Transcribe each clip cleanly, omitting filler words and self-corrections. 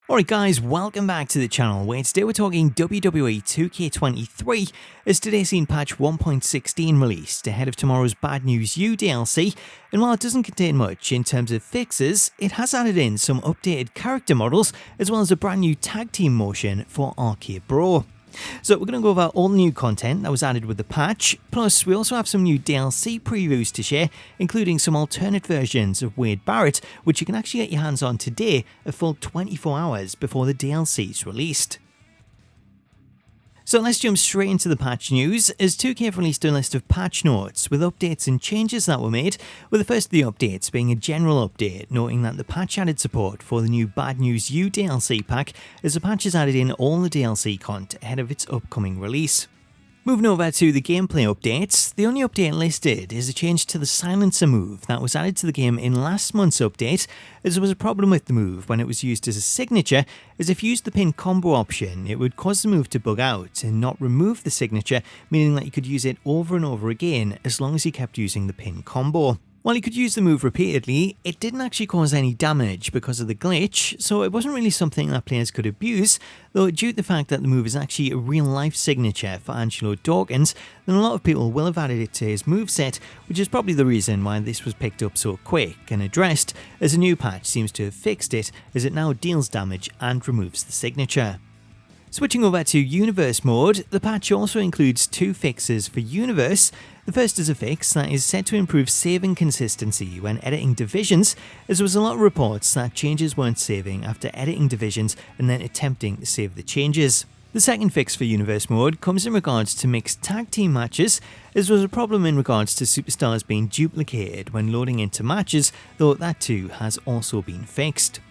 Alright guys, welcome back to the channel where today we're talking WWE 2K23 as today's seen patch 1.16 released ahead of tomorrow's Bad News U DLC, and while it doesn't contain much in terms of fixes, it has added in some updated character models as well as a brand new tag team motion for Arcade Bro. So we're going to go over all the new content that was added with the patch, plus we also have some new DLC previews to share, including some alternate versions of Wade Barrett, which you can actually get your hands on today, a full 24 hours before the DLC is released. So let's jump straight into the patch news, as 2K have released a list of patch notes with updates and changes that were made, with the first of the updates being a general update, noting that the patch added support for the new Bad News U DLC pack, as the patch has added in all the DLC content ahead of its upcoming release. Moving over to the gameplay updates, the only update listed is a change to the silencer move that was added to the game in last month's update, as there was a problem with the move when it was used as a signature, as if you used the pin combo option it would cause the move to bug out and not remove the signature, meaning that you could use it over and over again as long as you kept using the pin combo. While you could use the move repeatedly, it didn't actually cause any damage because of the glitch, so it wasn't really something that players could abuse, though due to the fact that the move is actually a real-life signature for Angelo Dawkins, then a lot of people will have added it to his moveset, which is probably the reason why this was picked up so quick and addressed, as a new patch seems to have fixed it, as it now deals damage and removes the signature. Switching over to Universe mode, the patch also includes two fixes for Universe. The first is a fix that is set to improve saving consistency when editing divisions, as there was a lot of reports that changes weren't saving after editing divisions and then attempting to save the changes. The second fix for Universe mode comes in regards to mixed tag team matches, as there was a problem in regards to superstars being duplicated when loading into matches, though that too has also been fixed.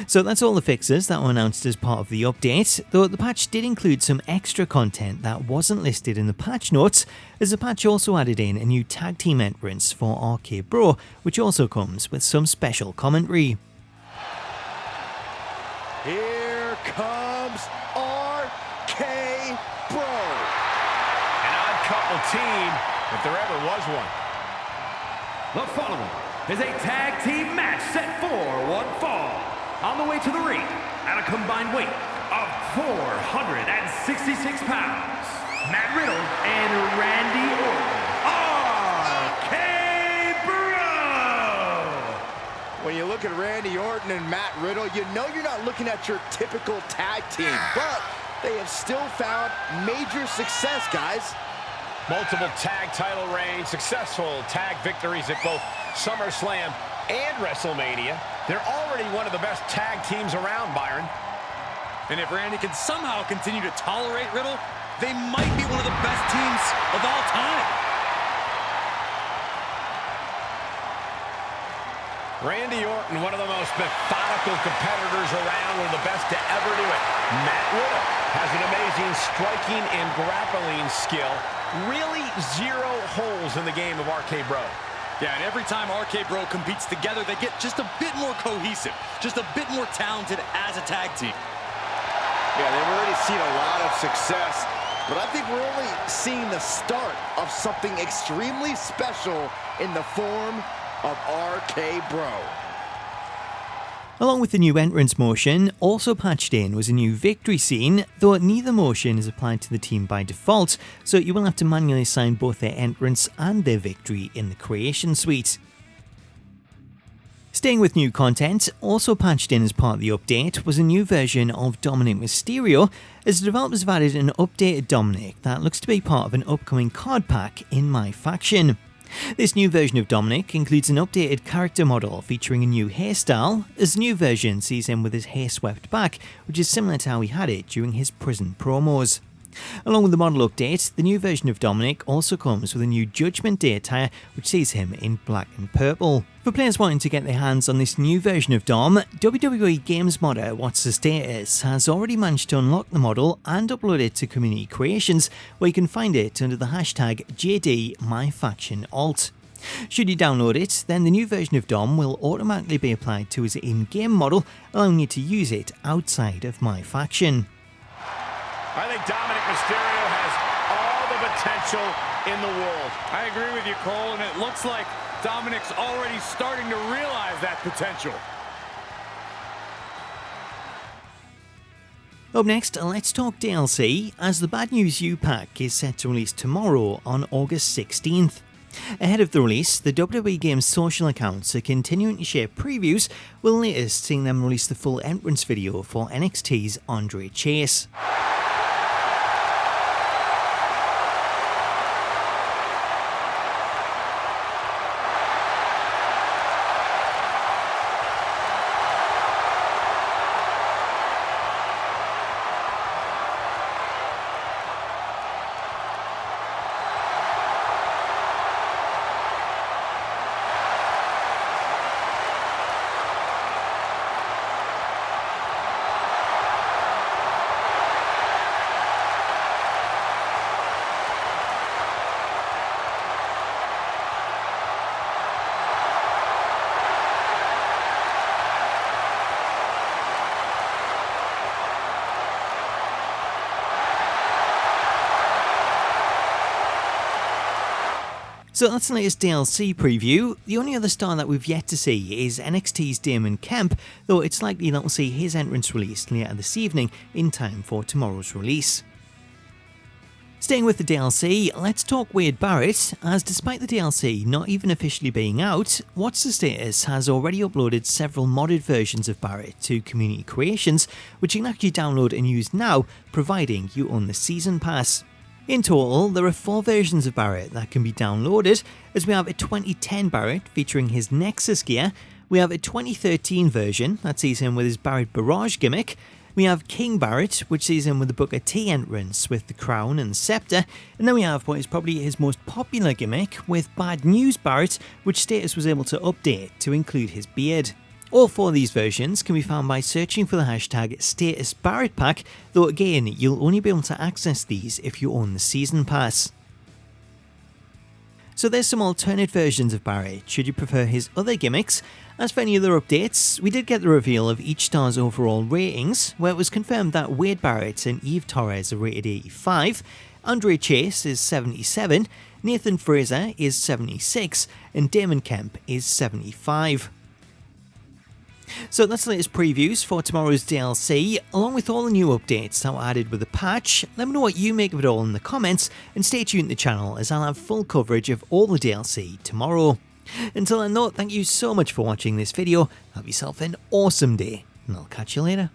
So that's all the fixes that were announced as part of the update, though the patch did include some extra content that wasn't listed in the patch notes, as the patch also added in a new tag team entrance for Arcade Bro, which also comes with some special commentary. Here comes RK Bro. An odd couple team, if there ever was one. The following is a tag team match set for one fall. On the way to the ring, at a combined weight of 466 pounds, Matt Riddle and Randy Orton, RK Bro! When you look at Randy Orton and Matt Riddle, you know you're not looking at your typical tag team, but they have still found major success, guys. Multiple tag title reigns, successful tag victories at both SummerSlam and WrestleMania. They're already one of the best tag teams around, Byron. And if Randy can somehow continue to tolerate Riddle, they might be one of the best teams of all time. Randy Orton, one of the most methodical competitors around, one of the best to ever do it. Matt Riddle has an amazing striking and grappling skill. Really zero holes in the game of RK Bro. Yeah, and every time RK Bro competes together, they get just a bit more cohesive, just a bit more talented as a tag team. Yeah, they've already seen a lot of success, but I think we're only seeing the start of something extremely special in the form of RK Bro. Along with the new entrance motion, also patched in was a new victory scene, though neither motion is applied to the team by default, so you will have to manually assign both their entrance and their victory in the creation suite. Staying with new content, also patched in as part of the update was a new version of Dominik Mysterio, as the developers have added an updated Dominik that looks to be part of an upcoming card pack in MyFaction. This new version of Dominik includes an updated character model featuring a new hairstyle, as the new version sees him with his hair swept back, which is similar to how he had it during his prison promos. Along with the model update, the new version of Dominik also comes with a new Judgement Day attire, which sees him in black and purple. For players wanting to get their hands on this new version of Dom, WWE Games modder What's the Status has already managed to unlock the model and upload it to Community Creations, where you can find it under the hashtag JD_MyFactionAlt. Should you download it, then the new version of Dom will automatically be applied to his in-game model, allowing you to use it outside of MyFaction. I think Dominik Mysterio has all the potential in the world. I agree with you, Cole, and it looks like Dominik's already starting to realize that potential. Up next, let's talk DLC, as the Bad News U pack is set to release tomorrow on August 16th. Ahead of the release, the WWE Games social accounts are continuing to share previews, with the latest seeing them release the full entrance video for NXT's Andre Chase. So that's the latest DLC preview. The only other star that we've yet to see is NXT's Damon Kemp, though it's likely that we'll see his entrance released later this evening in time for tomorrow's release. Staying with the DLC, let's talk Wade Barrett, as despite the DLC not even officially being out, What's the Status has already uploaded several modded versions of Barrett to Community Creations, which you can actually download and use now, providing you own the Season Pass. In total, there are 4 versions of Barrett that can be downloaded, as we have a 2010 Barrett featuring his Nexus gear, we have a 2013 version that sees him with his Barrett Barrage gimmick, we have King Barrett, which sees him with the Booker T entrance with the crown and the scepter, and then we have what is probably his most popular gimmick with Bad News Barrett, which Status was able to update to include his beard. All 4 of these versions can be found by searching for the hashtag Status Barrett Pack, though again, you'll only be able to access these if you own the Season Pass. So there's some alternate versions of Barrett, should you prefer his other gimmicks. As for any other updates, we did get the reveal of each star's overall ratings, where it was confirmed that Wade Barrett and Eve Torres are rated 85, Andre Chase is 77, Nathan Frazer is 76, and Damon Kemp is 75. So that's the latest previews for tomorrow's DLC, along with all the new updates that were added with the patch. Let me know what you make of it all in the comments, and stay tuned to the channel as I'll have full coverage of all the DLC tomorrow. Until then though, thank you so much for watching this video, have yourself an awesome day, and I'll catch you later.